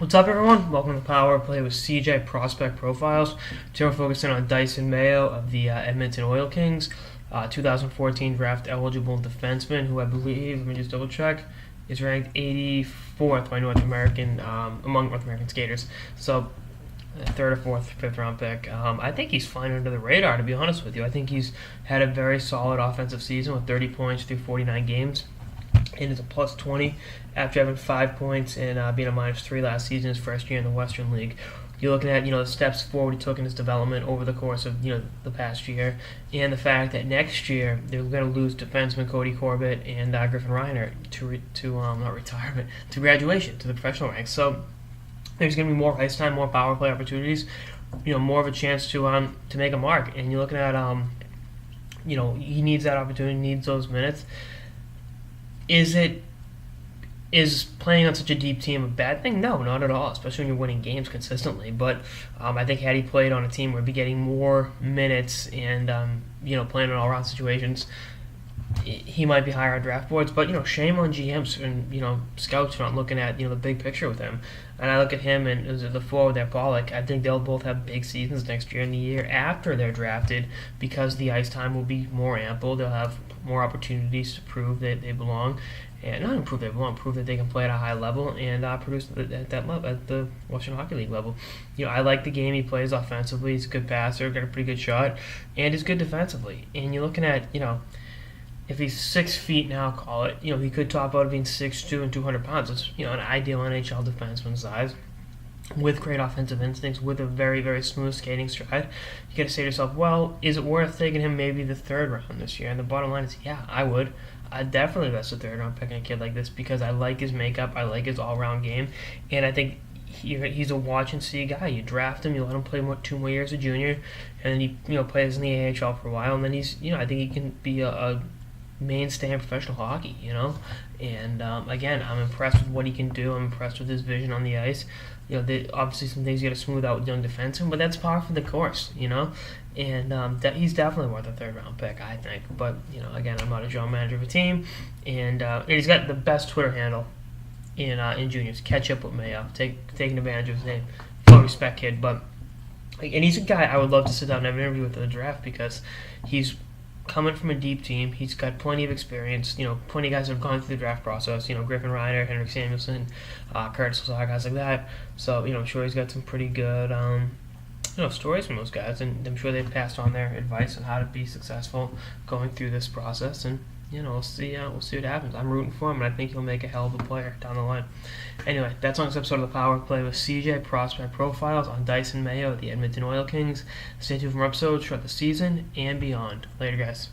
What's up, everyone? Welcome to Power Play with CJ Prospect Profiles. Today we're focusing on Dysin Mayo of the Edmonton Oil Kings, 2014 draft eligible defenseman, who I believe, let me just double check, is ranked 84th by North American among North American skaters. So, third or fourth, fifth round pick. I think he's flying under the radar, to be honest with you. I think he's had a very solid offensive season with 30 points through 49 games. And it's a plus 20 after having 5 points and being a minus 3 last season, his first year in the Western League. You're looking at the steps forward he took in his development over the course of the past year, and the fact that next year they're going to lose defenseman Cody Corbett and Griffin Reiner to not retirement, to graduation to the professional ranks. So there's going to be more ice time, more power play opportunities, more of a chance to make a mark. And you're looking at he needs that opportunity, needs those minutes. Is playing on such a deep team a bad thing? No, not at all, especially when you're winning games consistently. But I think had he played on a team where he'd be getting more minutes and playing in all-around situations, he might be higher on draft boards. But shame on GMs and scouts for not looking at the big picture with him. And I look at him and the forward there, Pollock. I think they'll both have big seasons next year and the year after they're drafted, because the ice time will be more ample. They'll have more opportunities to prove that they belong, and not prove they belong, prove that they can play at a high level and produce at that level, at the Western Hockey League level. I like the game he plays offensively. He's a good passer, got a pretty good shot, and he's good defensively. And you're looking at if he's 6 feet now, call it, he could top out being 6'2" and 200 pounds. It's an ideal NHL defenseman size, with great offensive instincts, with a very, very smooth skating stride. You got to say to yourself, well, is it worth taking him maybe the third round this year? And the bottom line is, yeah, I would. I'd definitely invest a third round picking a kid like this, because I like his makeup, I like his all-round game, and I think he's a watch and see guy. You draft him, you let him play 2 more years of junior, and then he plays in the AHL for a while, and then he's I think he can be a mainstay in professional hockey, And again, I'm impressed with what he can do. I'm impressed with his vision on the ice. Obviously some things you got to smooth out with young defensemen, but that's par for the course, And he's definitely worth a third round pick, I think. But again, I'm not a general manager of a team, and he's got the best Twitter handle in juniors. Catch up with Mayo, taking advantage of his name. Full respect, kid. But and he's a guy I would love to sit down and have an interview with in the draft, because he's coming from a deep team. He's got plenty of experience. Plenty of guys that have gone through the draft process. Griffin Reiner, Henrik Samuelsson, Curtis Lazar, guys like that. So I'm sure he's got some pretty good stories from those guys, and I'm sure they've passed on their advice on how to be successful going through this process. And we'll see what happens. I'm rooting for him, and I think he'll make a hell of a player down the line. Anyway, that's on this episode of the Power Play with CJ Prospect Profiles on Dysin Mayo, the Edmonton Oil Kings. Stay tuned for more episodes throughout the season and beyond. Later, guys.